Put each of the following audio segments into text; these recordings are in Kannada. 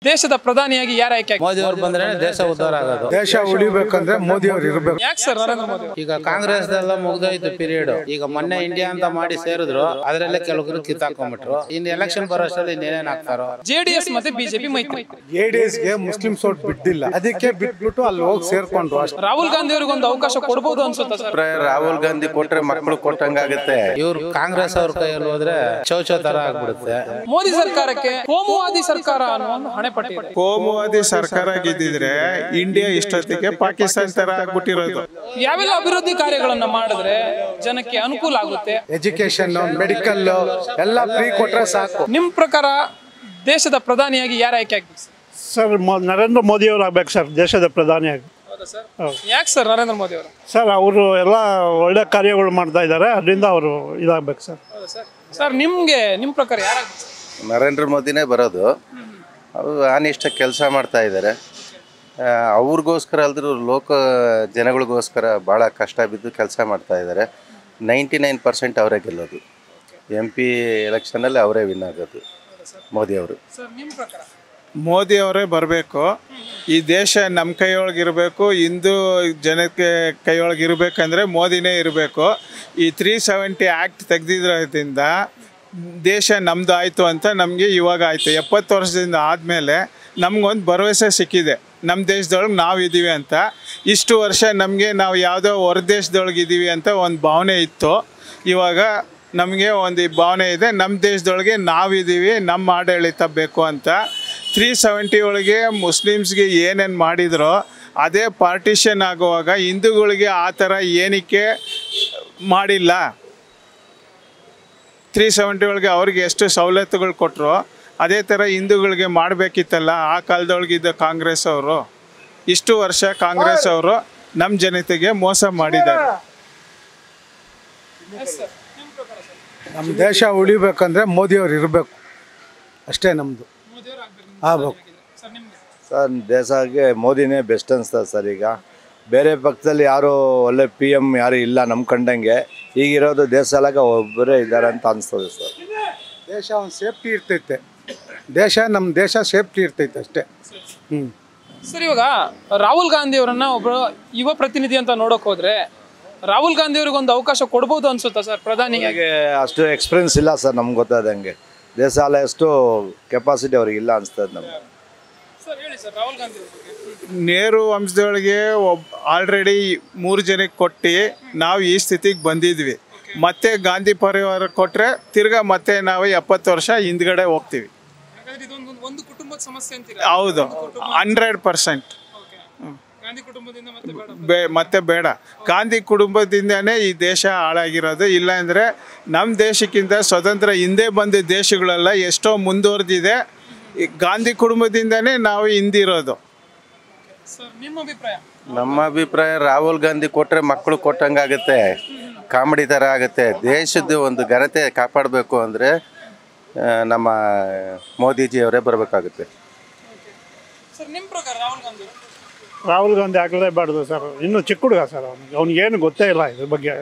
ದೇಶದ ಪ್ರಧಾನಿಯಾಗಿ ಯಾರು ಆಯ್ಕೆ ಮೋದಿ ಅವರು ಬಂದ್ರೆ ದೇಶ ಉದ್ಧಾರ ಆಗೋದು. ದೇಶ ಉಳಿಬೇಕಂದ್ರೆ ಮೋದಿ ಅವರು ಇರಬೇಕು. ಯಾಕೆ ಸರ್ ನರೇಂದ್ರ ಮೋದಿ ಅವರು? ಈಗ ಕಾಂಗ್ರೆಸ್ ಎಲ್ಲ ಮುಗ್ದೋಯ್ತು ಪೀರಿಯಡ್. ಈಗ ಮೊನ್ನೆ ಇಂಡಿಯಾ ಅಂತ ಮಾಡಿ ಸೇರಿದ್ರು, ಅದರಲ್ಲೇ ಕೆಲವರು ಕಿತ್ತಾಕೊಂಡ್ಬಿಟ್ರು. ಇನ್ನು ಎಲೆಕ್ಷನ್ ಬರೋಷ್ಟರಲ್ಲಿ ಇನ್ನೇನೇನ್ ಆಗ್ತಾರೋ. ಜೆಡಿಎಸ್ ಮತ್ತೆ ಬಿಜೆಪಿ ಮೈತ್ರಿ. ಜೆಡಿಎಸ್ ಗೆ ಮುಸ್ಲಿಮ್ಸ್ ಓಟ್ ಬಿಟ್ಟಿಲ್ಲ, ಅದಕ್ಕೆ ಬಿಟ್ಬಿಟ್ಟು ಅಲ್ಲಿ ಹೋಗಿ ಸೇರ್ಕೊಂಡ್ರು ಅಷ್ಟೇ. ರಾಹುಲ್ ಗಾಂಧಿ ಅವ್ರಿಗೆ ಒಂದು ಅವಕಾಶ ಕೊಡಬಹುದು ಅನ್ಸುತ್ತಾ ಸರ್? ರಾಹುಲ್ ಗಾಂಧಿ ಕೊಟ್ರೆ ಮಕ್ಕಳು ಕೊಟ್ಟಂಗಾಗುತ್ತೆ. ಇವ್ರು ಕಾಂಗ್ರೆಸ್ ಅವ್ರ ಕೈಯಲ್ಲಿ ಹೋದ್ರೆ ಚೌಚೌ ತರ ಆಗ್ಬಿಡುತ್ತೆ. ಮೋದಿ ಸರ್ಕಾರಕ್ಕೆ ಕೋಮುವಾದಿ ಸರ್ಕಾರ ಅನ್ನೋ ಒಂದು ಹಣೆಪಟ್ಟಿ ಇದೆ. ಕೋಮುವಾದಿ ಸರ್ಕಾರ ಗೆದ್ದಿದ್ರೆ ಇಂಡಿಯಾ ಇಷ್ಟೊತ್ತಿಗೆ ಪಾಕಿಸ್ತಾನ ತರ ಆಗ್ಬಿಟ್ಟಿರೋದು. ಯಾವೆಲ್ಲ ಅಭಿವೃದ್ಧಿ ಕಾರ್ಯಗಳನ್ನ ಮಾಡಿದ್ರೆ ಜನಕ್ಕೆ ಅನುಕೂಲ ಆಗುತ್ತೆ? ಎಜುಕೇಶನ್, ಮೆಡಿಕಲ್ ಎಲ್ಲ ಫ್ರೀ ಕೊಟ್ರೆ ಸಾಕು. ನಿಮ್ ಪ್ರಕಾರ ದೇಶದ ಪ್ರಧಾನಿಯಾಗಿ ಯಾರು ಆಯ್ಕೆ ಆಗ್ಬೇಕು ಸರ್? ನರೇಂದ್ರ ಮೋದಿ ಅವರು ಆಗ್ಬೇಕು ಸರ್ ದೇಶದ ಪ್ರಧಾನಿಯಾಗಿ. ಯಾಕೆ ಸರ್ ನರೇಂದ್ರ ಮೋದಿ ಅವರು? ಸರ್ ಅವರು ಎಲ್ಲ ಒಳ್ಳೆ ಕಾರ್ಯಗಳು ಮಾಡ್ತಾ ಇದ್ದಾರೆ, ಅದರಿಂದ ಅವರು ಇದಾಗಬೇಕು ಸರ್. ಸರ್ ನಿಮ್ ಪ್ರಕಾರ ಯಾರಾಗ್ಬೇಕು? ನರೇಂದ್ರ ಮೋದಿನೇ ಬರೋದು. ಅವರು ಅನಿಷ್ಟ ಕೆಲಸ ಮಾಡ್ತಾ ಇದ್ದಾರೆ. ಅವ್ರಿಗೋಸ್ಕರ ಅಲ್ದ್ರೂ ಲೋಕ ಜನಗಳಿಗೋಸ್ಕರ ಭಾಳ ಕಷ್ಟ ಬಿದ್ದು ಕೆಲಸ ಮಾಡ್ತಾ ಇದ್ದಾರೆ. 99% ಅವರೇ ಗೆಲ್ಲೋದು. MP ಎಲೆಕ್ಷನಲ್ಲಿ ಅವರೇ ವಿನ್ ಆಗೋದು ಮೋದಿಯವರು. ಮೋದಿ ಅವರೇ ಬರಬೇಕು. ಈ ದೇಶ ನಮ್ಮ ಕೈಯೊಳಗಿರಬೇಕು, ಹಿಂದೂ ಜನಕ್ಕೆ ಕೈಯೊಳಗಿರ್ಬೇಕಂದ್ರೆ ಮೋದಿನೇ ಇರಬೇಕು. ಈ 370 ಆ್ಯಕ್ಟ್ ತೆಗೆದಿರೋದ್ರಿಂದ ದೇಶ ನಮ್ಮದು ಆಯಿತು ಅಂತ ನಮಗೆ ಇವಾಗ ಆಯಿತು. 70 ವರ್ಷದಿಂದ ಆದಮೇಲೆ ನಮಗೊಂದು ಭರವಸೆ ಸಿಕ್ಕಿದೆ, ನಮ್ಮ ದೇಶದೊಳಗೆ ನಾವು ಇದ್ದೀವಿ ಅಂತ. ಇಷ್ಟು ವರ್ಷ ನಮಗೆ ನಾವು ಯಾವುದೋ ಹೊರ ದೇಶದೊಳಗೆ ಇದ್ದೀವಿ ಅಂತ ಒಂದು ಭಾವನೆ ಇತ್ತು. ಇವಾಗ ನಮಗೆ ಒಂದು ಭಾವನೆ ಇದೆ, ನಮ್ಮ ದೇಶದೊಳಗೆ ನಾವಿದ್ದೀವಿ, ನಮ್ಮ ಆಡಳಿತ ಬೇಕು ಅಂತ. 370 ಒಳಗೆ ಮುಸ್ಲಿಮ್ಸ್ಗೆ ಏನೇನು ಮಾಡಿದರೋ ಅದೇ ಪಾರ್ಟಿಷನ್ ಆಗುವಾಗ ಹಿಂದೂಗಳಿಗೆ ಆ ಥರ ಏನಕ್ಕೆ ಮಾಡಿಲ್ಲ. 370 ಒಳಗೆ ಅವ್ರಿಗೆ ಎಷ್ಟು ಸವಲತ್ತುಗಳು ಕೊಟ್ಟರು ಅದೇ ಥರ ಹಿಂದೂಗಳಿಗೆ ಮಾಡಬೇಕಿತ್ತಲ್ಲ. ಆ ಕಾಲದೊಳಗಿದ್ದ ಕಾಂಗ್ರೆಸ್ ಅವರು ಇಷ್ಟು ವರ್ಷ ಕಾಂಗ್ರೆಸ್ ಅವರು ನಮ್ಮ ಜನತೆಗೆ ಮೋಸ ಮಾಡಿದ್ದಾರೆ. ನಮ್ಮ ದೇಶ ಉಳಿಬೇಕಂದ್ರೆ ಮೋದಿ ಅವರು ಇರಬೇಕು ಅಷ್ಟೇ. ನಮ್ಮದು ಆಗ್ಬೇಕು ಸರ್. ದೇಶಕ್ಕೆ ಮೋದಿನೇ ಬೆಸ್ಟ್ ಅನಿಸ್ತದೆ ಸರ್. ಈಗ ಬೇರೆ ಪಕ್ಷದಲ್ಲಿ ಯಾರು ಒಳ್ಳೆ PM ಯಾರು ಇಲ್ಲ ನಮ್ಮ ಕಂಡಂಗೆ. ಈಗಿರೋದು ದೇಶ ಎಲ್ಲ ಒಬ್ಬರೇ ಇದ್ದಾರೆ ಅಂತ ಅನಿಸ್ತದೆ ಸರ್. ದೇಶ ಒಂದು ಸೇಫ್ಟಿ ಇರ್ತೈತೆ. ನಮ್ಮ ದೇಶ ಸೇಫ್ಟಿ ಇರ್ತೈತೆ ಅಷ್ಟೇ. ಸರ್, ಇವಾಗ ರಾಹುಲ್ ಗಾಂಧಿ ಅವರನ್ನ ಒಬ್ಬರು ಯುವ ಪ್ರತಿನಿಧಿ ಅಂತ ನೋಡೋಕೆ ಹೋದ್ರೆ ರಾಹುಲ್ ಗಾಂಧಿ ಅವ್ರಿಗೆ ಒಂದು ಅವಕಾಶ ಕೊಡ್ಬೋದು ಅನ್ಸುತ್ತಾ ಸರ್ ಪ್ರಧಾನಿಗೆ? ಅಷ್ಟು ಎಕ್ಸ್ಪೀರಿಯನ್ಸ್ ಇಲ್ಲ ಸರ್ ನಮ್ಗೆ ಗೊತ್ತಾದಂಗೆ. ದೇಶ ಎಲ್ಲ ಎಷ್ಟು ಕೆಪಾಸಿಟಿ ಅವ್ರಿಗೆ ಇಲ್ಲ ಅನಿಸ್ತದೆ ನಮ್ಗೆ. ರಾಹುಲ್ ಗಾಂಧಿ ನೆಹರು ವಂಶದೊಳಗೆ ಆಲ್ರೆಡಿ 3 ಜನಕ್ಕೆ ಕೊಟ್ಟು ನಾವು ಈ ಸ್ಥಿತಿಗೆ ಬಂದಿದ್ವಿ. ಮತ್ತೆ ಗಾಂಧಿ ಪರಿವಾರ ಕೊಟ್ಟರೆ ತಿರ್ಗಾ ಮತ್ತೆ ನಾವು 70 ವರ್ಷ ಹಿಂದ್ಗಡೆ ಹೋಗ್ತೀವಿ. ಒಂದು ಕುಟುಂಬದ ಸಮಸ್ಯೆ ಅಂತೀರಾ? ಹೌದು, 100%. ಮತ್ತೆ ಬೇಡ. ಗಾಂಧಿ ಕುಟುಂಬದಿಂದನೇ ಈ ದೇಶ ಹಾಳಾಗಿರೋದು. ಇಲ್ಲಾಂದರೆ ನಮ್ಮ ದೇಶಕ್ಕಿಂತ ಸ್ವತಂತ್ರ ಹಿಂದೆ ಬಂದ ದೇಶಗಳೆಲ್ಲ ಎಷ್ಟೋ ಮುಂದುವರೆದಿದೆ. ಈ ಗಾಂಧಿ ಕುಟುಂಬದಿಂದನೇ ನಾವು ಹಿಂದಿರೋದು. ನಮ್ಮ ಅಭಿಪ್ರಾಯ ರಾಹುಲ್ ಗಾಂಧಿ ಕೊಟ್ಟರೆ ಮಕ್ಕಳು ಕೊಟ್ಟಂಗಾಗುತ್ತೆ, ಕಾಮಿಡಿ ಥರ ಆಗುತ್ತೆ. ದೇಶದ ಒಂದು ಘನತೆ ಕಾಪಾಡಬೇಕು ಅಂದರೆ ನಮ್ಮ ಮೋದಿಜಿಯವರೇ ಬರಬೇಕಾಗುತ್ತೆ. ರಾಹುಲ್ ಗಾಂಧಿ ಆಗಲೇಬಾರ್ದು ಸರ್. ಇನ್ನೂ ಚಿಕ್ಕ ಹುಡುಗ ಸರ್, ಅವ್ನಿಗೇನು ಗೊತ್ತೇ ಇಲ್ಲ ಇದ್ರ ಬಗ್ಗೆ.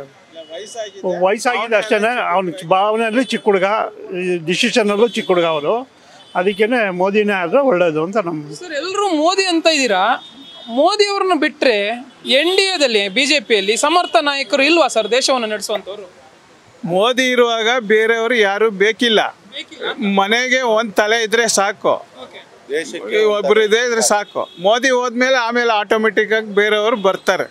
ವಯಸ್ಸಾಗಿದೆ ಅಷ್ಟೇ. ಅವ್ನ ಭಾವನೆಯಲ್ಲಿ ಚಿಕ್ಕ ಹುಡುಗ, ಡಿಸಿಷನಲ್ಲೂ ಚಿಕ್ಕ ಹುಡುಗ ಅವರು. ಅದಕ್ಕೇನೆ ಮೋದಿನೇ ಆದರೆ ಒಳ್ಳೇದು ಅಂತ ನಮ್ಮ ಸರ್. ಎಲ್ಲರೂ ಮೋದಿ ಅಂತ ಇದ್ದೀರಾ. ಮೋದಿ ಅವ್ರನ್ನ ಬಿಟ್ಟರೆ NDAದಲ್ಲಿ BJPಯಲ್ಲಿ ಸಮರ್ಥ ನಾಯಕರು ಇಲ್ವಾ ಸರ್ ದೇಶವನ್ನು ನಡೆಸುವಂಥವ್ರು? ಮೋದಿ ಇರುವಾಗ ಬೇರೆಯವರು ಯಾರು ಬೇಕಿಲ್ಲ. ಮನೆಗೆ ಒಂದು ತಲೆ ಇದ್ರೆ ಸಾಕು, ಒಬ್ಬರು ಇದ್ರೆ ಸಾಕು. ಮೋದಿ ಹೋದ್ಮೇಲೆ ಆಮೇಲೆ ಆಟೋಮೆಟಿಕ್ ಆಗಿ ಬೇರೆಯವರು ಬರ್ತಾರೆ.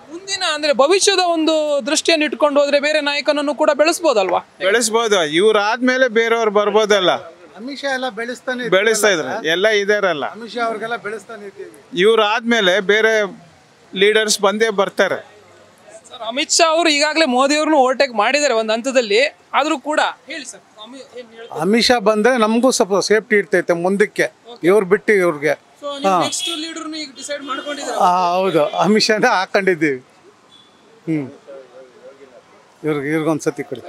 ಮುಂದಿನ ಅಂದ್ರೆ ಭವಿಷ್ಯದ ಒಂದು ದೃಷ್ಟಿಯನ್ನು ಇಟ್ಕೊಂಡು ಹೋದ್ರೆ ಬೇರೆ ನಾಯಕನನ್ನು ಕೂಡ ಬೆಳೆಸ್ಬೋದಲ್ವಾ? ಬೆಳೆಸ್ಬೋದು. ಇವ್ರು ಆದ್ಮೇಲೆ ಬೇರೆಯವ್ರು ಬರ್ಬೋದಲ್ಲ. ಅಮಿತ್ ಶಾ ಎಲ್ಲ ಬೆಳೆಸ್ತಾ ಇದ್ರು, ಎಲ್ಲ ಇದಾರಲ್ಲ. ಅಮಿತ್ ಶಾ ಅವ್ರಿಗೆಲ್ಲ ಬೆಳೆಸ್ತಾನೆ ಇದ್ದೀವಿ. ಇವ್ರು ಆದ್ಮೇಲೆ ಬೇರೆ ಲೀಡರ್ಸ್ ಬಂದೇ ಬರ್ತಾರೆ. ಅಮಿತ್ ಶಾ ಅವರು ಈಗಾಗಲೇ ಮೋದಿ ಅವ್ರನ್ನ ಓವರ್ಟೇಕ್ ಮಾಡಿದ್ದಾರೆ ಒಂದು ಹಂತದಲ್ಲಿ. ಆದ್ರೂ ಕೂಡ ಹೇಳಿ ಸರ್, ಅಮಿತ್ ಶಾ ಬಂದ್ರೆ ನಮಗೂ ಸ್ವಲ್ಪ ಸೇಫ್ಟಿ ಇರ್ತೈತೆ ಮುಂದಕ್ಕೆ. ಇವ್ರು ಬಿಟ್ಟು ಇವ್ರಿಗೆ ಹೌದು ಅಮಿತ್ ಶಾನ ಹಾಕೊಂಡಿದ್ದೀವಿ. ಇವ್ರಿಗೊಂದ್ಸತಿ ಕೊಡಿ.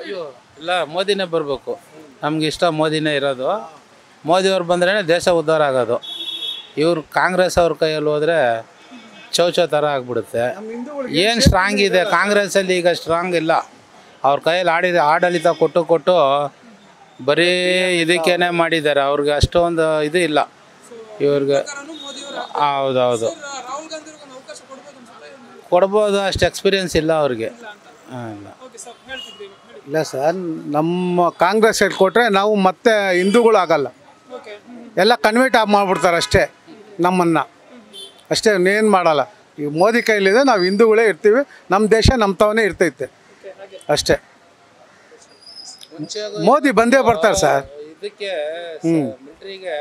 ಇಲ್ಲ, ಮೋದಿನೇ ಬರಬೇಕು. ನಮ್ಗೆ ಇಷ್ಟ ಮೋದಿನೇ ಇರೋದು. ಮೋದಿಯವ್ರು ಬಂದ್ರೇ ದೇಶ ಉದ್ಧಾರ ಆಗೋದು. ಇವ್ರು ಕಾಂಗ್ರೆಸ್ ಅವ್ರ ಕೈಯಲ್ಲಿ ಹೋದರೆ ಚೌಚೌ ಥರ ಆಗ್ಬಿಡುತ್ತೆ. ಏನು ಸ್ಟ್ರಾಂಗ್ ಇದೆ ಕಾಂಗ್ರೆಸ್ಸಲ್ಲಿ? ಈಗ ಸ್ಟ್ರಾಂಗ್ ಇಲ್ಲ. ಅವ್ರ ಕೈಯಲ್ಲಿ ಆಡಳಿತ ಕೊಟ್ಟು ಬರೀ ಇದಕ್ಕೇನೆ ಮಾಡಿದ್ದಾರೆ, ಅವ್ರಿಗೆ ಅಷ್ಟೊಂದು ಇದು ಇಲ್ಲ ಇವ್ರಿಗೆ. ಹೌದೌದು, ರಾಹುಲ್ ಗಾಂಧಿ ಅವ್ರಿಗೆ ಒಂದು ಅವಕಾಶ ಕೊಡ್ಬೋದು ಅನ್ಸುತ್ತೆ. ಕೊಡ್ಬೋದು, ಅಷ್ಟು ಎಕ್ಸ್ಪೀರಿಯನ್ಸ್ ಇಲ್ಲ ಅವ್ರಿಗೆ. ಇಲ್ಲ. ಓಕೆ ಸರ್, ಹೇಳ್ತಿದ್ರಿ ಇಲ್ಲ ಸರ್, ನಮ್ಮ ಕಾಂಗ್ರೆಸ್ ಸೈಡ್ ಕೊಟ್ಟರೆ ನಾವು ಮತ್ತೆ ಹಿಂದೂಗಳಾಗಲ್ಲ, ಓಕೆ. ಎಲ್ಲ ಕನ್ವರ್ಟ್ ಮಾಡಿಬಿಡ್ತಾರೆ ಅಷ್ಟೇ ನಮ್ಮನ್ನು, ಅಷ್ಟೇ ಇನ್ನೇನು ಮಾಡಲ್ಲ. ಈ ಮೋದಿ ಕೈಲಿದೆ, ನಾವು ಹಿಂದೂಗಳೇ ಇರ್ತೀವಿ, ನಮ್ಮ ದೇಶ ನಮ್ಮ ತಾವೇ ಇರ್ತೈತೆ ಅಷ್ಟೇ. ಮೋದಿ ಬಂದೇ ಬರ್ತಾರೆ ಸರ್. ಇದಕ್ಕೆ ಮಿಲಿಟರಿಗೆ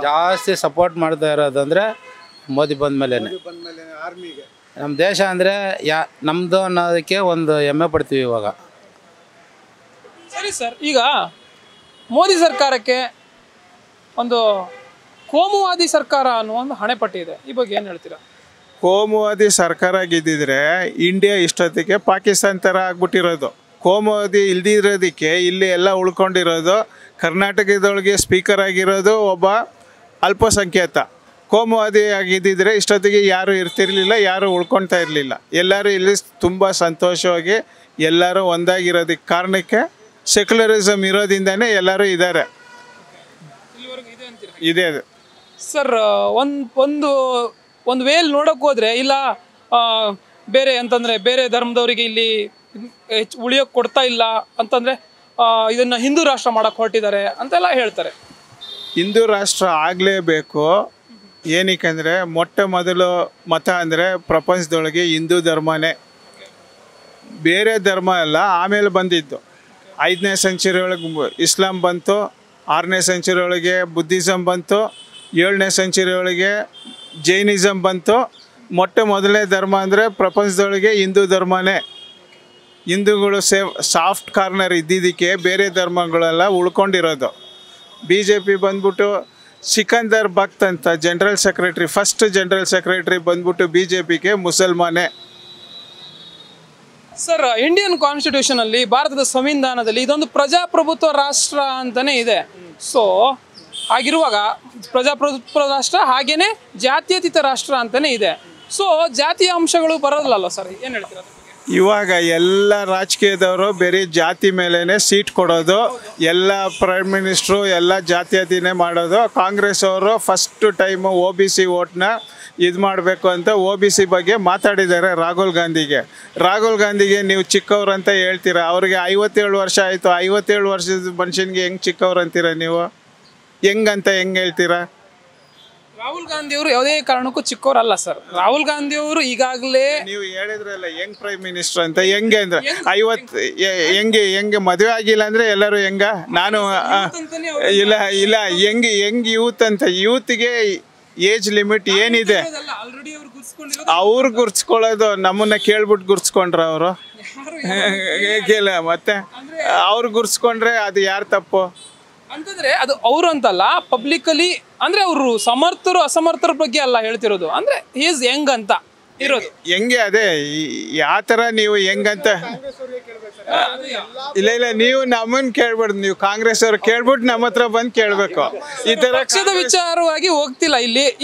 ಜಾಸ್ತಿ ಸಪೋರ್ಟ್ ಮಾಡ್ತಾ ಇರೋದಂದ್ರೆ ಮೋದಿ ಬಂದ್ಮೇಲೆ. ಆರ್ಮಿಗೆ ನಮ್ಮ ದೇಶ ಅಂದರೆ ನಮ್ಮದು ಅನ್ನೋದಕ್ಕೆ ಒಂದು ಹೆಮ್ಮೆ ಪಡ್ತೀವಿ ಇವಾಗ. ಸರಿ ಸರ್, ಈಗ ಮೋದಿ ಸರ್ಕಾರಕ್ಕೆ ಒಂದು ಕೋಮುವಾದಿ ಸರ್ಕಾರ ಅನ್ನೋ ಒಂದು ಹಣೆಪಟ್ಟಿ ಇದೆ, ಈ ಬಗ್ಗೆ ಏನು ಹೇಳ್ತೀರಾ? ಕೋಮುವಾದಿ ಸರ್ಕಾರ ಗೆದ್ದಿದ್ರೆ ಇಂಡಿಯಾ ಇಷ್ಟೊತ್ತಿಗೆ ಪಾಕಿಸ್ತಾನ ಥರ ಆಗ್ಬಿಟ್ಟಿರೋದು. ಕೋಮುವಾದಿ ಇಲ್ದಿರೋದಕ್ಕೆ ಇಲ್ಲಿ ಎಲ್ಲ ಉಳ್ಕೊಂಡಿರೋದು. ಕರ್ನಾಟಕದೊಳಗೆ ಸ್ಪೀಕರ್ ಆಗಿರೋದು ಒಬ್ಬ ಅಲ್ಪಸಂಖ್ಯಾತ. ಕೋಮುವಾದಿ ಆಗಿದ್ದಿದ್ರೆ ಇಷ್ಟೊತ್ತಿಗೆ ಯಾರು ಇರ್ತಿರ್ಲಿಲ್ಲ, ಯಾರು ಉಳ್ಕೊಳ್ತಾ ಇರಲಿಲ್ಲ. ಎಲ್ಲರೂ ಇಲ್ಲಿ ತುಂಬ ಸಂತೋಷವಾಗಿ ಎಲ್ಲರೂ ಒಂದಾಗಿರೋದಕ್ಕೆ ಕಾರಣಕ್ಕೆ ಸೆಕ್ಯುಲರಿಸಮ್ ಇರೋದ್ರಿಂದನೇ ಎಲ್ಲರೂ ಇದ್ದಾರೆ. ಇದೆ ಅದು ಸರ್. ಒಂದು ವೇಲ್ ನೋಡೋಕೆ ಹೋದರೆ ಇಲ್ಲ ಬೇರೆ ಅಂತಂದರೆ ಬೇರೆ ಧರ್ಮದವರಿಗೆ ಇಲ್ಲಿ ಉಳಿಯೋಕ್ಕೆ ಕೊಡ್ತಾ ಇಲ್ಲ ಅಂತಂದರೆ ಇದನ್ನು ಹಿಂದೂ ರಾಷ್ಟ್ರ ಮಾಡೋಕ್ಕೆ ಹೊರಟಿದ್ದಾರೆ ಅಂತೆಲ್ಲ ಹೇಳ್ತಾರೆ. ಹಿಂದೂ ರಾಷ್ಟ್ರ ಆಗಲೇಬೇಕು. ಏನಕ್ಕೆ ಮೊಟ್ಟ ಮೊದಲು ಮತ ಅಂದರೆ ಪ್ರಪಂಚದೊಳಗೆ ಹಿಂದೂ ಧರ್ಮನೇ, ಬೇರೆ ಧರ್ಮ ಎಲ್ಲ ಆಮೇಲೆ ಬಂದಿದ್ದು. 5ನೇ ಸೆಂಚುರಿ ಒಳಗೆ ಇಸ್ಲಾಂ ಬಂತು, 6ನೇ ಸೆಂಚುರಿ ಒಳಗೆ ಬುದ್ಧಿಸಮ್ ಬಂತು, 7ನೇ ಸೆಂಚುರಿ ಒಳಗೆ ಜೈನಿಸಮ್ ಬಂತು. ಮೊಟ್ಟ ಮೊದಲನೇ ಧರ್ಮ ಅಂದರೆ ಪ್ರಪಂಚದೊಳಗೆ ಹಿಂದೂ ಧರ್ಮನೇ. ಹಿಂದೂಗಳು ಸಾಫ್ಟ್ ಕಾರ್ನರ್ ಇದ್ದಿದ್ದಕ್ಕೆ ಬೇರೆ ಧರ್ಮಗಳೆಲ್ಲ ಉಳ್ಕೊಂಡಿರೋದು. BJP ಬಂದ್ಬಿಟ್ಟು ಸಿಕಂದರ್ ಬಕ್ತ್ ಅಂತ general secretary, first general secretary ಬಂದ್ಬಿಟ್ಟು BJPಗೆ ಮುಸಲ್ಮಾನೇ. ಸರ್, ಇಂಡಿಯನ್ ಕಾನ್ಸ್ಟಿಟ್ಯೂಷನ್ ಅಲ್ಲಿ, ಭಾರತದ ಸಂವಿಧಾನದಲ್ಲಿ ಇದೊಂದು ಪ್ರಜಾಪ್ರಭುತ್ವ ರಾಷ್ಟ್ರ ಅಂತಾನೆ ಇದೆ. ಸೊ ಹಾಗಿರುವಾಗ ಪ್ರಜಾಪ್ರಭುತ್ವ ರಾಷ್ಟ್ರ ಹಾಗೇನೆ ಜಾತ್ಯತೀತ ರಾಷ್ಟ್ರ ಅಂತಾನೆ ಇದೆ. ಸೊ ಜಾತಿಯ ಅಂಶಗಳು ಬರೋದಿಲ್ಲಲ್ಲ ಸರ್, ಏನು ಹೇಳ್ತೀರಾ? ಇವಾಗ ಎಲ್ಲ ರಾಜಕೀಯದವರು ಬೇರೆ ಜಾತಿ ಮೇಲೇ ಸೀಟ್ ಕೊಡೋದು, ಎಲ್ಲ ಪ್ರೈಮ್ ಮಿನಿಸ್ಟ್ರು ಎಲ್ಲ ಜಾತ್ಯತೀತನೇ ಮಾಡೋದು. ಕಾಂಗ್ರೆಸ್ ಅವರು ಫಸ್ಟ್ ಟೈಮು OBC ವೋಟ್ನ ಇದು ಮಾಡಬೇಕು ಅಂತ OBC ಬಗ್ಗೆ ಮಾತಾಡಿದ್ದಾರೆ ರಾಹುಲ್ ಗಾಂಧಿಗೆ ನೀವು ಚಿಕ್ಕವ್ರು ಅಂತ ಹೇಳ್ತೀರಾ. ಅವ್ರಿಗೆ 57 ವರ್ಷ ಆಯಿತು. 57 ವರ್ಷದ ಮನುಷ್ಯನಿಗೆ ಹೆಂಗೆ ಚಿಕ್ಕವ್ರು ಅಂತೀರಾ ನೀವು? ಹೆಂಗೆ ಹೇಳ್ತೀರಾ? ರಾಹುಲ್ ಗಾಂಧಿ ಅವರು ಯಾವುದೇ ಕಾರಣಕ್ಕೂ ಚಿಕ್ಕವರಲ್ಲ ಸರ್. ರಾಹುಲ್ ಗಾಂಧಿ ಅವರು ಈಗಾಗಲೇ ನೀವು ಹೇಳಿದ್ರಲ್ಲ ಯಂಗ್ ಪ್ರೈಮ್ ಮಿನಿಸ್ಟರ್ ಅಂತ. ಹೆಂಗೆ ಅಂದ್ರೆ 50 ಹೆಂಗೆ ಮದುವೆ ಆಗಿಲ್ಲ ಅಂದ್ರೆ ಎಲ್ಲರೂ ನಾನು ಇಲ್ಲ ಹೆಂಗೆ ಯೂತ್ ಅಂತ. ಯೂತ್ಗೆ ಏಜ್ ಲಿಮಿಟ್ ಏನಿದೆ? ಅವ್ರು ಗುರ್ಸ್ಕೊಳ್ಳೋದು ನಮ್ಮನ್ನ ಕೇಳ್ಬಿಟ್ಟು ಗುರ್ಸ್ಕೊಂಡ್ರ ಅವರು ಕೇಳ ಮತ್ತೆ ಅವ್ರು ಗುರ್ಸ್ಕೊಂಡ್ರೆ ಅದು ಯಾರು ತಪ್ಪು ಅಂತಂದ್ರೆ ಅದು ಅವರು ಅಂತಲ್ಲ, ಪಬ್ಲಿಕಲಿ ಅಂದ್ರೆ ಅವರು ಸಮರ್ಥರು ಅಸಮರ್ಥರ ಬಗ್ಗೆ ಅಲ್ಲ ಹೇಳ್ತಿರೋದು, ಅಂದ್ರೆ ಈಸ್ ಯಂಗ್ ಅಂತ ಇರೋದು. ಹೆಂಗೆ ಅದೇ ಯಾವ ಥರ ನೀವು ಹೆಂಗಂತ ಇಲ್ಲ ನೀವು ನಮ್ಮನ್ನು ಕೇಳ್ಬಾರ್ದು. ನೀವು ಕಾಂಗ್ರೆಸ್ ಅವ್ರು ಕೇಳ್ಬಿಟ್ಟು ನಮ್ಮ ಹತ್ರ ಬಂದು ಕೇಳಬೇಕು. ಈ ಥರ ಪಕ್ಷದ ವಿಚಾರವಾಗಿ ಹೋಗ್ತಿಲ್ಲ.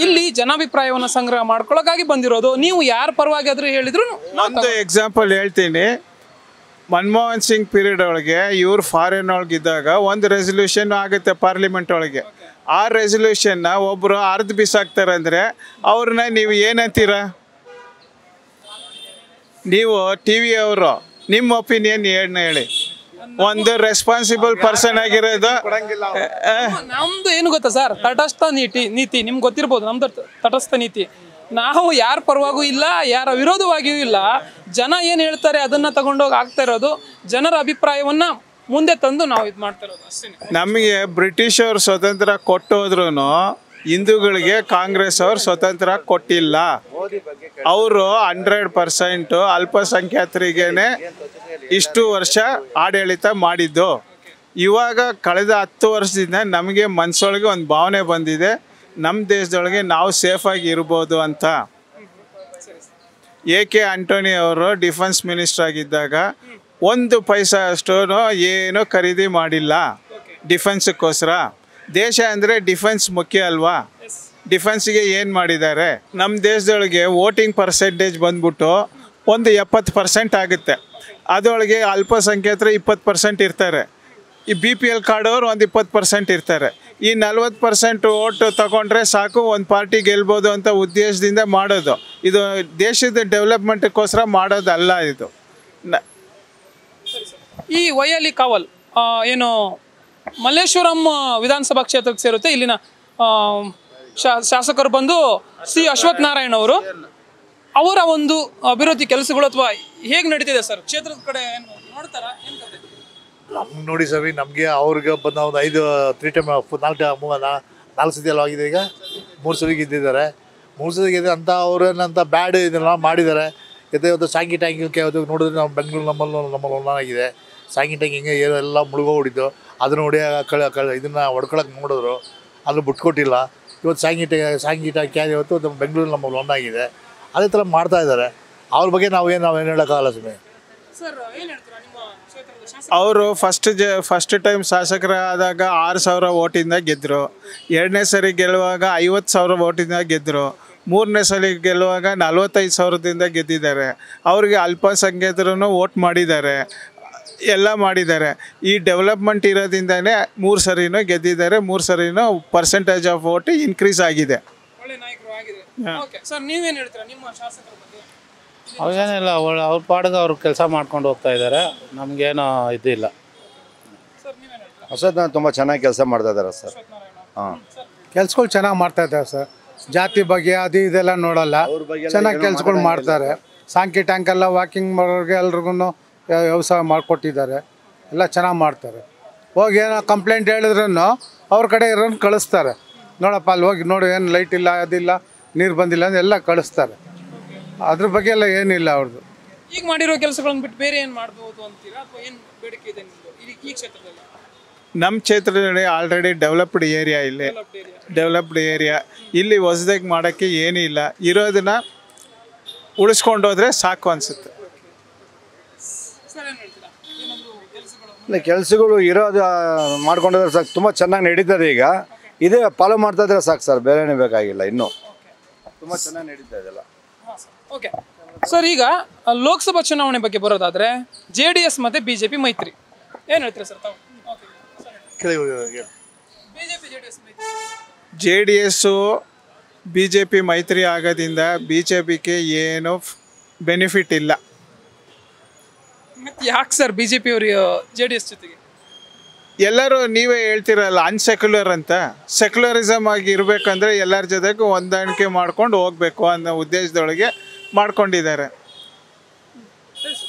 ಇಲ್ಲಿ ಜನಾಭಿಪ್ರಾಯವನ್ನು ಸಂಗ್ರಹ ಮಾಡ್ಕೊಳ್ಳೋಕ್ಕಾಗಿ ಬಂದಿರೋದು. ನೀವು ಯಾರ ಪರವಾಗಿ ಆದ್ರೂ ಹೇಳಿದ್ರು ಒಂದು ಎಕ್ಸಾಂಪಲ್ ಹೇಳ್ತೀನಿ. ಮನಮೋಹನ್ ಸಿಂಗ್ ಪೀರಿಯಡ್ ಒಳಗೆ ಇವ್ರು ಫಾರಿನ್ ಒಳಗಿದ್ದಾಗ ಒಂದು ರೆಸಲ್ಯೂಷನ್ ಆಗುತ್ತೆ ಪಾರ್ಲಿಮೆಂಟ್ ಒಳಗೆ. ಆ ರೆಸಲ್ಯೂಷನ್ನ ಒಬ್ಬರು ಅರ್ಧ ಬಿಸಾಕ್ತಾರೆ ಅಂದರೆ ಅವ್ರನ್ನ ನೀವು ಏನಂತೀರ? ನೀವು TV ಅವರು ನಿಮ್ಮ ಒಪಿನಿಯನ್ ಏನು ಹೇಳಿ? ಒಂದು ರೆಸ್ಪಾನ್ಸಿಬಲ್ ಪರ್ಸನ್ ಆಗಿರೋದು ನಮ್ದು ಏನು ಗೊತ್ತಾ ಸರ್, ತಟಸ್ಥ ನೀತಿ ನಿಮ್ಗೆ ಗೊತ್ತಿರ್ಬೋದು. ನಮ್ದು ತಟಸ್ಥ ನೀತಿ. ನಾವು ಯಾರ ಪರವಾಗೂ ಇಲ್ಲ, ಯಾರ ವಿರೋಧವಾಗಿಯೂ ಇಲ್ಲ. ಜನ ಏನು ಹೇಳ್ತಾರೆ ಅದನ್ನ ತಗೊಂಡೋಗಿ ಆಗ್ತಾ ಇರೋದು. ಜನರ ಅಭಿಪ್ರಾಯವನ್ನ ಮುಂದೆ ತಂದು ನಾವು ಇದು ಮಾಡ್ತಾ ಇರೋದು ಅಷ್ಟೇ. ನಮಗೆ ಬ್ರಿಟಿಷ್ ಅವರು ಸ್ವತಂತ್ರ ಕೊಟ್ಟೋದ್ರೂ ಹಿಂದೂಗಳಿಗೆ ಕಾಂಗ್ರೆಸ್ ಅವ್ರು ಸ್ವತಂತ್ರ ಕೊಟ್ಟಿಲ್ಲ. ಅವರು 100% ಅಲ್ಪಸಂಖ್ಯಾತರಿಗೇನೆ ಇಷ್ಟು ವರ್ಷ ಆಡಳಿತ ಮಾಡಿದ್ದು. ಇವಾಗ ಕಳೆದ 10 ವರ್ಷದಿಂದ ನಮಗೆ ಮನಸ್ಸೊಳಗೆ ಒಂದು ಭಾವನೆ ಬಂದಿದೆ, ನಮ್ಮ ದೇಶದೊಳಗೆ ನಾವು ಸೇಫಾಗಿ ಇರ್ಬೋದು ಅಂತ. AK ಆಂಟೋನಿ ಅವರು ಡಿಫೆನ್ಸ್ ಮಿನಿಸ್ಟರ್ ಆಗಿದ್ದಾಗ 1 ಪೈಸಾ ಅಷ್ಟು ಏನೂ ಖರೀದಿ ಮಾಡಿಲ್ಲ ಡಿಫೆನ್ಸ್ಗೋಸ್ಕರ. ದೇಶ ಅಂದರೆ ಡಿಫೆನ್ಸ್ ಮುಖ್ಯ ಅಲ್ವಾ? ಡಿಫೆನ್ಸ್ಗೆ ಏನು ಮಾಡಿದ್ದಾರೆ? ನಮ್ಮ ದೇಶದೊಳಗೆ ವೋಟಿಂಗ್ ಪರ್ಸೆಂಟೇಜ್ ಬಂದ್ಬಿಟ್ಟು ಒಂದು 70% ಆಗುತ್ತೆ. ಅದರೊಳಗೆ ಅಲ್ಪಸಂಖ್ಯಾತರು 20% ಇರ್ತಾರೆ. ಈ BPL ಕಾರ್ಡವ್ರು ಒಂದು 20% ಇರ್ತಾರೆ. ಈ 40% ಓಟು ತಗೊಂಡ್ರೆ ಸಾಕು, ಒಂದು ಪಾರ್ಟಿ ಗೆಲ್ಬೋದು ಅಂತ ಉದ್ದೇಶದಿಂದ ಮಾಡೋದು. ಇದು ದೇಶದ ಡೆವಲಪ್ಮೆಂಟ್ಗೋಸ್ಕರ ಮಾಡೋದಲ್ಲ ಇದು. ಈ ವೈಯಾಲಿ ಕಾವಲ್ ಏನು ಮಲ್ಲೇಶ್ವರಂ ವಿಧಾನಸಭಾ ಕ್ಷೇತ್ರಕ್ಕೆ ಸೇರುತ್ತೆ. ಇಲ್ಲಿನ ಶಾಸಕರು ಬಂದು ಸಿ ಅಶ್ವಥ್ ನಾರಾಯಣ್ ಅವರು, ಅವರ ಒಂದು ಅಭಿವೃದ್ಧಿ ಕೆಲಸಗಳು ಅಥವಾ ಹೇಗೆ ನಡೀತಿದೆ ಸರ್ ಕ್ಷೇತ್ರದ ಕಡೆ ನೋಡ್ತಾರಾ? ನಮ್ಗೆ ನೋಡಿ ಸವಿ, ನಮಗೆ ಅವ್ರಿಗೆ ಬಂದ ಒಂದು 3 ಟೈಮ್ 4 ಸತಿ ಎಲ್ಲ ಆಗಿದೆ. ಈಗ 3 ಸಲ ಗೆದ್ದಿದ್ದಾರೆ. 3 ಸಲ ಗೆದ್ದೆ ಅಂತ ಅವ್ರೇನಂತ ಬ್ಯಾಡ್ ಇದೆಲ್ಲ ಮಾಡಿದ್ದಾರೆ. ಒಂದು ಸಾಂಗಿ ಟ್ಯಾಂಕ್ ಅದು ನೋಡಿದ್ರೆ ನಾವು ಬೆಂಗಳೂರು ನಮ್ಮಲ್ಲಿ ಒಳ್ಳಾಗಿದೆ. ಸಾಂಗಿ ಟ್ಯಾಂಕ್ ಹಿಂಗೆ ಎಲ್ಲ ಮುಳುಗೋಗ್ಬಿಟ್ಟಿದ್ದು, ಅದನ್ನು ಇದನ್ನು ಹೊಡ್ಕೊಳಕ್ಕೆ ನೋಡಿದ್ರು, ಅದು ಬಿಟ್ಕೊಟ್ಟಿಲ್ಲ. ಇವತ್ತು ಸಾಂಗಿ ಟ್ಯಾಂಕ್ ಇವತ್ತು ನಮ್ಮ ಬೆಂಗಳೂರು ನಮ್ಮಲ್ಲಿ ಒಳ್ಳಾಗಿದೆ. ಅದೇ ಥರ ಮಾಡ್ತಾ ಇದ್ದಾರೆ. ಅವ್ರ ಬಗ್ಗೆ ನಾವೇನು ಹೇಳೋಕ್ಕಾಗಲ್ಲ ಸುಮ್ಮನೆ. ಅವರು ಫಸ್ಟ್ ಟೈಮ್ ಶಾಸಕರಾದಾಗ 6,000 ಓಟಿಂದ ಗೆದ್ದರು. 2ನೇ ಸರಿ ಗೆಲ್ಲುವಾಗ 50,000 ಓಟಿಂದ ಗೆದ್ದರು. 3ನೇ ಸಲ ಗೆಲ್ಲುವಾಗ 45,000ದಿಂದ ಗೆದ್ದಿದ್ದಾರೆ. ಅವ್ರಿಗೆ ಅಲ್ಪಸಂಖ್ಯಾತರು ಓಟ್ ಮಾಡಿದ್ದಾರೆ, ಎಲ್ಲ ಮಾಡಿದ್ದಾರೆ. ಈ ಡೆವಲಪ್ಮೆಂಟ್ ಇರೋದ್ರಿಂದನೇ 3 ಸರಿನೂ ಗೆದ್ದಿದ್ದಾರೆ. 3 ಸರಿನೂ ಪರ್ಸೆಂಟೇಜ್ ಆಫ್ ಓಟ್ ಇನ್ಕ್ರೀಸ್ ಆಗಿದೆ. ಅವೇನಿಲ್ಲ, ಅವ್ರ ಪಾಡಿಗೆ ಅವ್ರು ಕೆಲಸ ಮಾಡ್ಕೊಂಡು ಹೋಗ್ತಾ ಇದ್ದಾರೆ. ನಮಗೇನೋ ಇದಿಲ್ಲ. ಅಶ್ವಥ್ ತುಂಬ ಚೆನ್ನಾಗಿ ಕೆಲಸ ಮಾಡ್ತಾ ಇದ್ದಾರೆ ಸರ್. ಹಾಂ, ಕೆಲ್ಸಗಳು ಚೆನ್ನಾಗಿ ಮಾಡ್ತಾ ಇದ್ದಾರೆ ಸರ್. ಜಾತಿ ಬಗ್ಗೆ ಅದು ಇದೆಲ್ಲ ನೋಡಲ್ಲ, ಚೆನ್ನಾಗಿ ಕೆಲ್ಸಗಳು ಮಾಡ್ತಾರೆ. ಸಾಂಕಿ ಟ್ಯಾಂಕ್ ಎಲ್ಲ ವಾಕಿಂಗ್ ಮಾಡೋರಿಗೆ ಎಲ್ರಿಗೂ ವ್ಯವಸಾಯ ಮಾಡಿಕೊಟ್ಟಿದ್ದಾರೆ. ಎಲ್ಲ ಚೆನ್ನಾಗಿ ಮಾಡ್ತಾರೆ. ಹೋಗಿ ಏನೋ ಕಂಪ್ಲೇಂಟ್ ಹೇಳಿದ್ರೂ ಅವ್ರ ಕಡೆ ಇರೋನು ಕಳಿಸ್ತಾರೆ. ನೋಡಪ್ಪ ಅಲ್ಲಿ ಹೋಗಿ ನೋಡು, ಏನು ಲೈಟ್ ಇಲ್ಲ, ಅದಿಲ್ಲ, ನೀರು ಬಂದಿಲ್ಲ ಅಂತ ಎಲ್ಲ ಕಳಿಸ್ತಾರೆ. ಅದ್ರ ಬಗ್ಗೆ ಎಲ್ಲ ಏನಿಲ್ಲ ಅವ್ರದ್ದು. ಈಗ ಮಾಡಿರೋ ಕೆಲಸಗಳನ್ನು ಬಿಟ್ಟು ಬೇರೆ ಏನು ಮಾಡ್ಬೋದು ಅಂತೀರಾ, ಅಥವಾ ಏನು ಬೇಡಿಕೆ ಇದೆ ಈ ಕ್ಷೇತ್ರದಲ್ಲಿ? ನಮ್ಮ ಕ್ಷೇತ್ರದಲ್ಲಿ ಆಲ್ರೆಡಿ ಡೆವಲಪ್ಡ್ ಏರಿಯಾ, ಇಲ್ಲಿ ಡೆವಲಪ್ಡ್ ಏರಿಯಾ. ಇಲ್ಲಿ ಹೊಸದಾಗಿ ಮಾಡೋಕ್ಕೆ ಏನೂ ಇಲ್ಲ. ಇರೋದನ್ನ ಉಳಿಸ್ಕೊಂಡು ಹೋದರೆ ಸಾಕು ಅನಿಸುತ್ತೆ. ಇಲ್ಲ, ಕೆಲಸಗಳು ಇರೋದು ಮಾಡ್ಕೊಂಡಿದ್ರೆ ಸಾಕು. ತುಂಬ ಚೆನ್ನಾಗಿ ನಡೀತದೆ. ಈಗ ಇದೇ ಫಾಲೋ ಮಾಡ್ತಾ ಇದ್ರೆ ಸಾಕು ಸರ್, ಬೇರೆನೇ ಬೇಕಾಗಿಲ್ಲ. ಇನ್ನೂ ತುಂಬ ಚೆನ್ನಾಗಿ ನಡೀತಾ ಇದೆಲ್ಲ. ಓಕೆ ಸರ್, ಈಗ ಲೋಕಸಭಾ ಚುನಾವಣೆ ಬಗ್ಗೆ ಬರೋದಾದ್ರೆ JDS ಮತ್ತೆ BJP ಮೈತ್ರಿ ಏನು ಹೇಳ್ತೀರಾ ಸರ್ ತಾವು? JDS BJP ಮೈತ್ರಿ ಆಗೋದ್ರಿಂದ BJPಗೆ ಏನು ಬೆನಿಫಿಟ್ ಇಲ್ಲ. ಮತ್ತೆ ಯಾಕೆ ಸರ್ BJP ಅವರು JDS ಜೊತೆಗೆ? ಎಲ್ಲರೂ ನೀವೇ ಹೇಳ್ತಿರಲ್ಲ ಅನ್ಸೆಕ್ಯುಲರ್ ಅಂತ. ಸೆಕ್ಯುಲರಿಸಮ್ ಆಗಿ ಇರಬೇಕಂದ್ರೆ ಎಲ್ಲರ ಜೊತೆಗೂ ಹೊಂದಾಣಿಕೆ ಮಾಡ್ಕೊಂಡು ಹೋಗ್ಬೇಕು ಅನ್ನೋ ಉದ್ದೇಶದೊಳಗೆ ಮಾಡ್ಕೊಂಡಿದ್ದಾರೆ.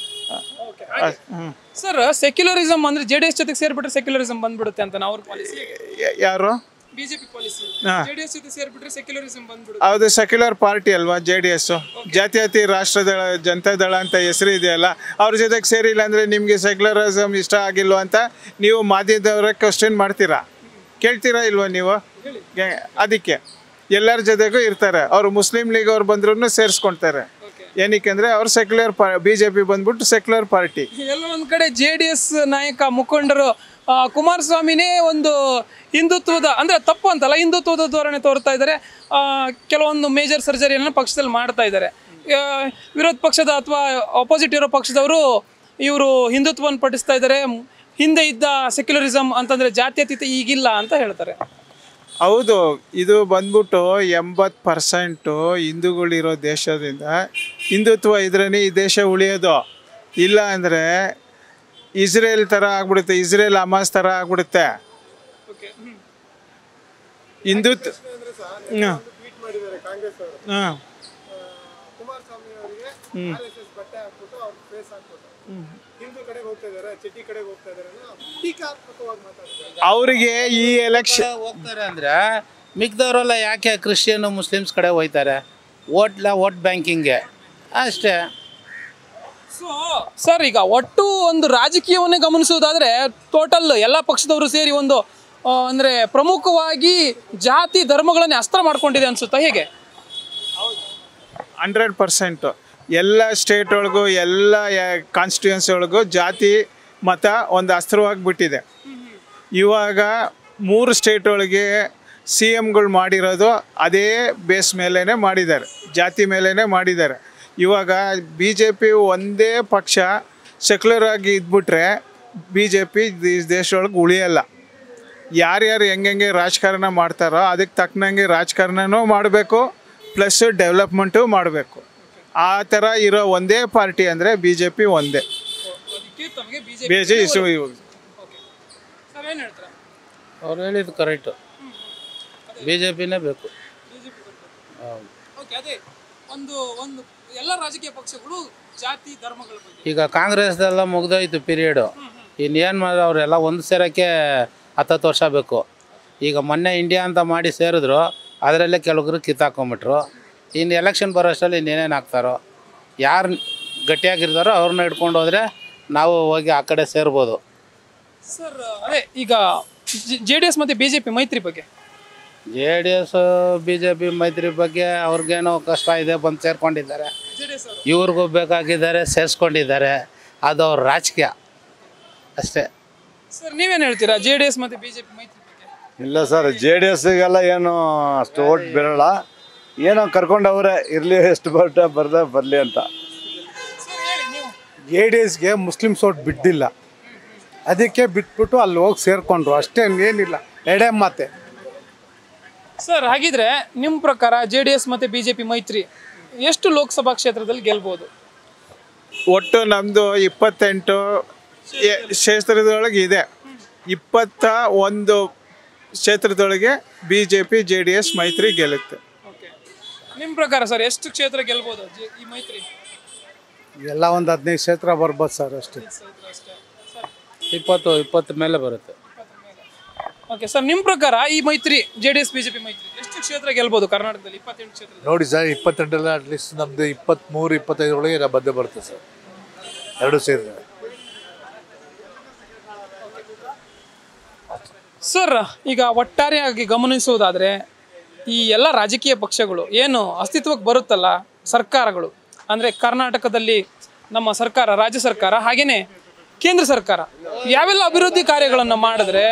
ಸರ್, ಸೆಕ್ಯುಲರಿಸಮ್ ಅಂದ್ರೆ JDS ಜೊತೆಗೆ ಸೇರ್ಬಿಟ್ರೆ ಸೆಕ್ಯುಲರಿಸಮ್ ಬಂದ್ಬಿಡುತ್ತೆ ಅಂತ ಅವ್ರ ಪಾಲಿಸಿ. ಯಾರು? BJP policy. JDS ಜೊತೆ ಸೇರ್ಬಿಟ್ರೆ ಸೆಕ್ಯುಲರಿಸಮ್ ಬಂದ್ಬಿಡುತ್ತೆ. ಹೌದು, ಸೆಕ್ಯುಲರ್ ಪಾರ್ಟಿ ಅಲ್ವಾ JDS. ಜಾತ್ಯತೀತ ರಾಷ್ಟ್ರದಳ ಜನತಾದಳ ಅಂತ ಹೆಸರು ಇದೆಯಲ್ಲ, ಅವ್ರ ಜೊತೆಗೆ ಸೇರಿಲ್ಲ ಅಂದರೆ ನಿಮಗೆ ಸೆಕ್ಯುಲರಿಸಮ್ ಇಷ್ಟ ಆಗಿಲ್ವ ಅಂತ ನೀವು ಮಾಧ್ಯಮದವರ ಕ್ವಶನ್ ಮಾಡ್ತೀರಾ, ಕೇಳ್ತೀರಾ ಇಲ್ವ ನೀವು? ಅದಕ್ಕೆ ಎಲ್ಲರ ಜೊತೆಗೂ ಇರ್ತಾರೆ. ಅವರು ಮುಸ್ಲಿಂ ಲೀಗ್ ಅವ್ರು ಬಂದ್ರೂ ಸೇರಿಸ್ಕೊಳ್ತಾರೆ. ಏನಕ್ಕೆ ಅಂದರೆ ಅವ್ರು ಸೆಕ್ಯುಲರ್ BJP ಬಂದ್ಬಿಟ್ಟು ಸೆಕ್ಯುಲರ್ ಪಾರ್ಟಿ. ಎಲ್ಲ ಒಂದು ಕಡೆ JDS ನಾಯಕ ಮುಖಂಡರು ಕುಮಾರಸ್ವಾಮಿನೇ ಒಂದು ಹಿಂದುತ್ವದ ಅಂದರೆ ತಪ್ಪು ಅಂತಲ್ಲ, ಹಿಂದುತ್ವದ ಧೋರಣೆ ತೋರ್ತಾ ಇದ್ದಾರೆ. ಕೆಲವೊಂದು ಮೇಜರ್ ಸರ್ಜರಿಯನ್ನು ಪಕ್ಷದಲ್ಲಿ ಮಾಡ್ತಾ ಇದ್ದಾರೆ. ವಿರೋಧ ಪಕ್ಷದ ಅಥವಾ ಆಪೋಸಿಟ್ ಇರೋ ಪಕ್ಷದವರು ಇವರು ಹಿಂದುತ್ವವನ್ನು ಪಠಿಸ್ತಾ ಇದ್ದಾರೆ. ಹಿಂದೆ ಇದ್ದ ಸೆಕ್ಯುಲರಿಸಮ್ ಅಂತಂದರೆ ಜಾತ್ಯತೀತ ಈಗಿಲ್ಲ ಅಂತ ಹೇಳ್ತಾರೆ. ಹೌದು, ಇದು ಬಂದ್ಬಿಟ್ಟು 80% ಹಿಂದೂಗಳಿರೋ ದೇಶದಿಂದ ಹಿಂದುತ್ವ ಇದ್ರೇ ಈ ದೇಶ ಉಳಿಯೋದು. ಇಲ್ಲ ಅಂದರೆ ಇಸ್ರೇಲ್ ಥರ ಆಗ್ಬಿಡುತ್ತೆ, ಇಸ್ರೇಲ್ ಹಮಾಸ್ ಥರ ಆಗ್ಬಿಡುತ್ತೆ. ಹಿಂದುತ್ವ ಅವರಿಗೆ ಈ ಎಲೆಕ್ಷನ್ ಹೋಗ್ತಾರೆ ಅಂದರೆ ಮಿಕ್ದವರೆಲ್ಲ ಯಾಕೆ ಕ್ರಿಶ್ಚಿಯನ್ ಮುಸ್ಲಿಮ್ಸ್ ಕಡೆ ಹೋಗ್ತಾರೆ? ಓಟ್ ಬ್ಯಾಂಕಿಂಗ್ಗೆ ಅಷ್ಟೇ. ಸೊ ಸರ್, ಈಗ ಒಟ್ಟು ಒಂದು ರಾಜಕೀಯವನ್ನೇ ಗಮನಿಸೋದಾದ್ರೆ ಟೋಟಲ್ ಎಲ್ಲ ಪಕ್ಷದವರು ಸೇರಿ ಒಂದು ಅಂದರೆ ಪ್ರಮುಖವಾಗಿ ಜಾತಿ ಧರ್ಮಗಳನ್ನೇ ಅಸ್ತ್ರ ಮಾಡ್ಕೊಂಡಿದೆ ಅನ್ಸುತ್ತಾ, ಹೇಗೆ? 100% ಎಲ್ಲ ಸ್ಟೇಟ್ ಒಳಗೂ ಎಲ್ಲ ಕಾನ್ಸ್ಟಿಟ್ಯೂನ್ಸಿ ಒಳಗೂ ಜಾತಿ ಮತ ಒಂದು ಅಸ್ತ್ರವಾಗಿಬಿಟ್ಟಿದೆ. ಇವಾಗ 3 ಸ್ಟೇಟ್ ಒಳಗೆ CMಗಳು ಮಾಡಿರೋದು ಅದೇ ಬೇಸ್ ಮೇಲೇ ಮಾಡಿದ್ದಾರೆ, ಜಾತಿ ಮೇಲೇ ಮಾಡಿದ್ದಾರೆ. ಇವಾಗ BJP ಒಂದೇ ಪಕ್ಷ ಸೆಕ್ಯುಲರ್ ಆಗಿ ಇದ್ಬಿಟ್ರೆ BJP ಈ ದೇಶದೊಳಗೆ ಉಳಿಯಲ್ಲ. ಯಾರ್ಯಾರು ಹೆಂಗೆ ರಾಜಕಾರಣ ಮಾಡ್ತಾರೋ ಅದಕ್ಕೆ ತಕ್ಕನಂಗೆ ರಾಜಕಾರಣನೂ ಮಾಡಬೇಕು, ಪ್ಲಸ್ ಡೆವಲಪ್ಮೆಂಟು ಮಾಡಬೇಕು. ಆ ಥರ ಇರೋ ಒಂದೇ ಪಾರ್ಟಿ ಅಂದರೆ BJP ಒಂದೇ. ಅವ್ರು ಹೇಳಿದ್ದು ಕರೆಕ್ಟು, BJPನೇ ಬೇಕು. ಎಲ್ಲ ರಾಜಕೀಯ ಪಕ್ಷಗಳು ಜಾತಿ ಧರ್ಮಗಳ ಬಗ್ಗೆ ಈಗ ಕಾಂಗ್ರೆಸ್ದೆಲ್ಲ ಮುಗ್ದೋಯ್ತು ಪೀರಿಯಡು. ಇನ್ನೇನು ಮಾಡಿದ್ರೆ ಅವರೆಲ್ಲ ಒಂದು ಸೇರೋಕ್ಕೆ 10 ವರ್ಷ ಬೇಕು. ಈಗ ಮೊನ್ನೆ ಇಂಡಿಯಾ ಅಂತ ಮಾಡಿ ಸೇರಿದ್ರು, ಅದರಲ್ಲೇ ಕೆಲವ್ರು ಕಿತ್ತಾಕೊಂಬಿಟ್ರು. ಇನ್ನು ಎಲೆಕ್ಷನ್ ಬರೋ ಅಷ್ಟರಲ್ಲಿ ಇನ್ನೇನೇನು ಆಗ್ತಾರೋ, ಯಾರು ಗಟ್ಟಿಯಾಗಿರ್ತಾರೋ ಅವ್ರನ್ನ ಹಿಡ್ಕೊಂಡು ಹೋದರೆ ನಾವು ಹೋಗಿ ಆ ಕಡೆ ಸೇರ್ಬೋದು. ಸರ್ ಅದೇ ಈಗ JDS ಮತ್ತು BJP ಮೈತ್ರಿ ಬಗ್ಗೆ, JDS BJP ಮೈತ್ರಿ ಬಗ್ಗೆ ಅವ್ರಿಗೇನೋ ಕಷ್ಟ ಇದೆ, ಬಂದು ಸೇರ್ಕೊಂಡಿದ್ದಾರೆ. ಇವ್ರಿಗೂ ಬೇಕಾಗಿದ್ದಾರೆ, ಸೇರಿಸ್ಕೊಂಡಿದ್ದಾರೆ. ಅದು ಅವ್ರ ರಾಜಕೀಯ ಅಷ್ಟೇ. ಸರ್ ನೀವೇನು ಹೇಳ್ತೀರಾ JDS ಮತ್ತು BJP ಮೈತ್ರಿ ಬಗ್ಗೆ? ಇಲ್ಲ ಸರ್, JDSಗೆಲ್ಲ ಏನು ಅಷ್ಟು ಓಟ್ ಬೀಳಲ್ಲ. ಏನೋ ಕರ್ಕೊಂಡವ್ರೆ, ಇರಲಿ ಎಷ್ಟು ಬರಲಿ ಅಂತ. JDSಗೆ ಮುಸ್ಲಿಮ್ಸ್ ಓಟ್ ಬಿದ್ದಿಲ್ಲ, ಅದಕ್ಕೆ ಬಿಟ್ಬಿಟ್ಟು ಅಲ್ಲಿ ಹೋಗಿ ಸೇರಿಕೊಂಡ್ರು ಅಷ್ಟೇ, ಏನಿಲ್ಲ. ಎಡೆ ಮಾತೆ. ಸರ್ ಹಾಗಿದ್ರೆ ನಿಮ್ಮ ಪ್ರಕಾರ JDS ಮತ್ತು BJP ಮೈತ್ರಿ ಎಷ್ಟು ಲೋಕಸಭಾ ಕ್ಷೇತ್ರದಲ್ಲಿ ಗೆಲ್ಬೋದು? ಒಟ್ಟು ನಮ್ಮದು 28 ಕ್ಷೇತ್ರದೊಳಗೆ ಇದೆ. 21 ಕ್ಷೇತ್ರದೊಳಗೆ BJP JDS ಮೈತ್ರಿ ಗೆಲ್ಲುತ್ತೆ. ನಿಮ್ಮ ಪ್ರಕಾರ ಸರ್ ಎಷ್ಟು ಕ್ಷೇತ್ರ ಗೆಲ್ಬೋದು ಈ ಮೈತ್ರಿ? ಎಲ್ಲ ಒಂದು 15 ಕ್ಷೇತ್ರ ಬರ್ಬೋದು ಸರ್ ಅಷ್ಟೇ. 20 ಮೇಲೆ ಬರುತ್ತೆ. ಓಕೆ ಸರ್, ನಿಮ್ಮ ಪ್ರಕಾರ ಈ ಮೈತ್ರಿ JDS BJP ಮೈತ್ರಿ ಎಷ್ಟು ಕ್ಷೇತ್ರ ಗೆಲ್ಬೋದು ಕರ್ನಾಟಕದಲ್ಲಿ? 28 ಕ್ಷೇತ್ರ ನೋಡಿ ಸರ್, 28 ಅಟ್ಲೀಸ್ಟ್ ನಮ್ಮದು 23-25 ಒಳಗೆ ಬಂದೇ ಬರುತ್ತೆ ಸರ್, ಎರಡು ಸೇರಿದೆ. ಸರ್ ಈಗ ಒಟ್ಟಾರೆಯಾಗಿ ಗಮನಿಸುವುದಾದರೆ ಈ ಎಲ್ಲ ರಾಜಕೀಯ ಪಕ್ಷಗಳು ಏನು ಅಸ್ತಿತ್ವಕ್ಕೆ ಬರುತ್ತಲ್ಲ, ಸರ್ಕಾರಗಳು ಅಂದರೆ ಕರ್ನಾಟಕದಲ್ಲಿ ನಮ್ಮ ಸರ್ಕಾರ, ರಾಜ್ಯ ಸರ್ಕಾರ ಹಾಗೆಯೇ ಕೇಂದ್ರ ಸರ್ಕಾರ ಯಾವೆಲ್ಲ ಅಭಿವೃದ್ಧಿ ಕಾರ್ಯಗಳನ್ನು ಮಾಡಿದ್ರೆ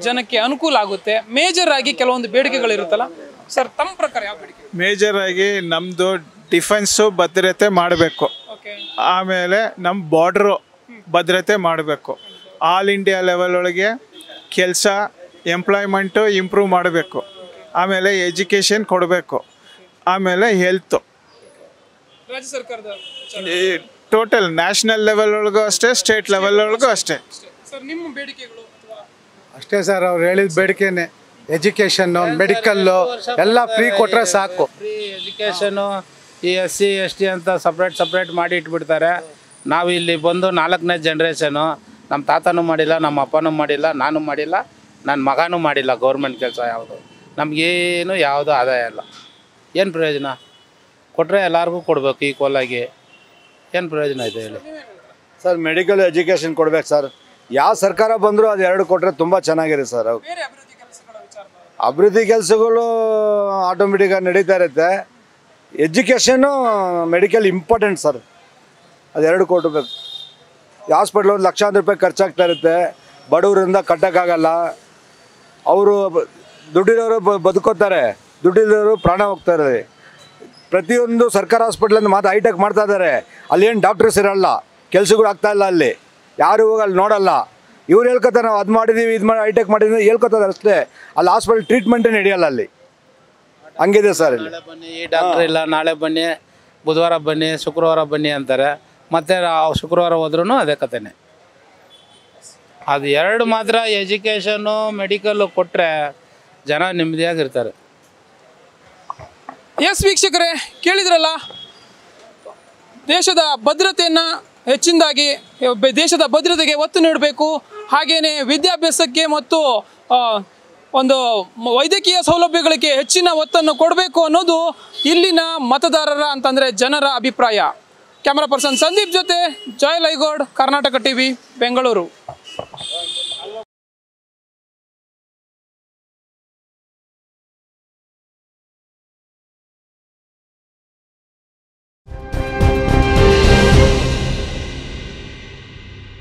ಜನಕ್ಕೆ ಅನುಕೂಲ ಆಗುತ್ತೆ? ಮೇಜರ್ ಆಗಿ ಕೆಲವೊಂದು ಬೇಡಿಕೆಗಳಿರುತ್ತಲ್ಲ ಸರ್, ತಮ್ಮ ಪ್ರಕಾರ ಯಾವ ಬೇಡಿಕೆ? ಮೇಜರ್ ಆಗಿ ನಮ್ಮದು ಡಿಫೆನ್ಸು ಭದ್ರತೆ ಮಾಡಬೇಕು. ಆಮೇಲೆ ನಮ್ಮ ಬಾರ್ಡ್ರು ಭದ್ರತೆ ಮಾಡಬೇಕು. ಆಲ್ ಇಂಡಿಯಾ ಲೆವೆಲ್ ಒಳಗೆ ಕೆಲಸ, ಎಂಪ್ಲಾಯ್ಮೆಂಟು ಇಂಪ್ರೂವ್ ಮಾಡಬೇಕು. ಆಮೇಲೆ ಎಜುಕೇಷನ್ ಕೊಡಬೇಕು. ಆಮೇಲೆ ಹೆಲ್ತು, ರಾಜ್ಯ ಸರ್ಕಾರದ ಟೋಟಲ್ ನ್ಯಾಷನಲ್ ಲೆವೆಲ್ ಒಳಗೂ ಅಷ್ಟೇ, ಸ್ಟೇಟ್ ಲೆವೆಲ್ ಒಳಗೂ ಅಷ್ಟೇ. ಸರ್ ನಿಮ್ಮ ಬೇಡಿಕೆಗಳು? ಅಷ್ಟೇ ಸರ್, ಅವ್ರು ಹೇಳಿದ ಬೇಡಿಕೆನೆ. ಎಜುಕೇಷನ್ನು, ಮೆಡಿಕಲ್ಲು ಎಲ್ಲ ಫ್ರೀ ಕೊಟ್ಟರೆ ಸಾಕು. ಫ್ರೀ ಎಜುಕೇಷನು, ಈ SC ST ಅಂತ ಸಪ್ರೇಟ್ ಮಾಡಿ ಇಟ್ಬಿಡ್ತಾರೆ. ನಾವು ಇಲ್ಲಿ ಬಂದು 4ನೇ ಜನ್ರೇಷನು, ನಮ್ಮ ತಾತನೂ ಮಾಡಿಲ್ಲ, ನಮ್ಮ ಅಪ್ಪನೂ ಮಾಡಿಲ್ಲ, ನಾನು ಮಾಡಿಲ್ಲ, ನನ್ನ ಮಗನೂ ಮಾಡಿಲ್ಲ ಗೌರ್ಮೆಂಟ್ ಕೆಲಸ ಯಾವುದು. ನಮಗೇನು ಯಾವುದು ಆದಾಯ ಇಲ್ಲ. ಏನು ಪ್ರಯೋಜನ? ಕೊಟ್ಟರೆ ಎಲ್ಲರಿಗೂ ಕೊಡಬೇಕು ಈಕ್ವಲ್ ಆಗಿ. ಏನು ಪ್ರಯೋಜನ ಇದೆ ಹೇಳಿ ಸರ್? ಮೆಡಿಕಲ್ ಎಜುಕೇಷನ್ ಕೊಡ್ಬೇಕು ಸರ್. ಯಾವ ಸರ್ಕಾರ ಬಂದರೂ ಅದು 2 ಕೊಟ್ಟರೆ ತುಂಬ ಚೆನ್ನಾಗಿದೆ ಸರ್. ಅಭಿವೃದ್ಧಿ ಕೆಲಸಗಳು ಆಟೋಮೆಟಿಕಾಗಿ ನಡೀತಾ ಇರುತ್ತೆ. Education, medical important sir. ಅದು 2 ಕೊಡಬೇಕು. ಹಾಸ್ಪಿಟ್ಲ್ ಒಂದು ಲಕ್ಷಾಂತರ ರೂಪಾಯಿ ಖರ್ಚಾಗ್ತಾ ಇರುತ್ತೆ, ಬಡವರಿಂದ ಕಟ್ಟೋಕ್ಕಾಗಲ್ಲ. ಅವರು ದುಡ್ಡಿರೋರು ಬದುಕೋತಾರೆ, ದುಡ್ಡಿರೋರು ಪ್ರಾಣ ಹೋಗ್ತಾರೆ. ಪ್ರತಿಯೊಂದು ಸರ್ಕಾರ ಹಾಸ್ಪಿಟ್ಲಿಂದ ಮಾತ್ರ ಹೈಟೆಕ್ ಮಾಡ್ತಾ ಇದ್ದಾರೆ. ಅಲ್ಲೇನು ಡಾಕ್ಟರ್ಸ್ ಇರಲ್ಲ, ಕೆಲಸಗಳು ಆಗ್ತಾ ಇಲ್ಲ, ಅಲ್ಲಿ ಯಾರು ಹೋಗಿ ಅಲ್ಲಿ ನೋಡಲ್ಲ. ಇವ್ರು ಹೇಳ್ಕೊತಾರೆ ನಾವು ಅದು ಮಾಡಿದ್ದೀವಿ, ಇದು ಮಾಡಿ ಹೈಟೆಕ್ ಮಾಡಿದ್ದೀವಿ ಹೇಳ್ಕೊತಾರೆ ಅಷ್ಟೇ. ಅಲ್ಲಿ ಹಾಸ್ಪಿಟಲ್ ಟ್ರೀಟ್ಮೆಂಟೇ ನಡೆಯಲ್ಲ ಅಲ್ಲಿ. ಹಂಗಿದೆ ಸರ್ ಇಲ್ಲಿ. ಬನ್ನಿ, ಈ ಡಾಕ್ಟ್ರ್ ಇಲ್ಲ, ನಾಳೆ ಬನ್ನಿ, ಬುಧವಾರ ಬನ್ನಿ, ಶುಕ್ರವಾರ ಬನ್ನಿ ಅಂತಾರೆ. ಮತ್ತು ಶುಕ್ರವಾರ ಹೋದ್ರೂ ಅದೇ ಕಥೆನೇ. ಅದು 2 ಮಾತ್ರ ಎಜುಕೇಷನ್ನು, ಮೆಡಿಕಲ್ಲು ಕೊಟ್ಟರೆ ಜನ ನೆಮ್ಮದಿಯಾಗಿರ್ತಾರೆ. ಎಸ್ ವೀಕ್ಷಕರೇ, ಕೇಳಿದ್ರಲ್ಲ, ದೇಶದ ಭದ್ರತೆಯನ್ನು ಹೆಚ್ಚಿನದಾಗಿ ದೇಶದ ಭದ್ರತೆಗೆ ಒತ್ತು ನೀಡಬೇಕು, ಹಾಗೆಯೇ ವಿದ್ಯಾಭ್ಯಾಸಕ್ಕೆ ಮತ್ತು ಒಂದು ವೈದ್ಯಕೀಯ ಸೌಲಭ್ಯಗಳಿಗೆ ಹೆಚ್ಚಿನ ಒತ್ತನ್ನು ಕೊಡಬೇಕು ಅನ್ನೋದು ಇಲ್ಲಿನ ಮತದಾರರ ಅಂತಂದರೆ ಜನರ ಅಭಿಪ್ರಾಯ. ಕ್ಯಾಮರಾ ಪರ್ಸನ್ ಸಂದೀಪ್ ಜೊತೆ ಜಯಲೈಗೌಡ್, ಕರ್ನಾಟಕ TV, ಬೆಂಗಳೂರು.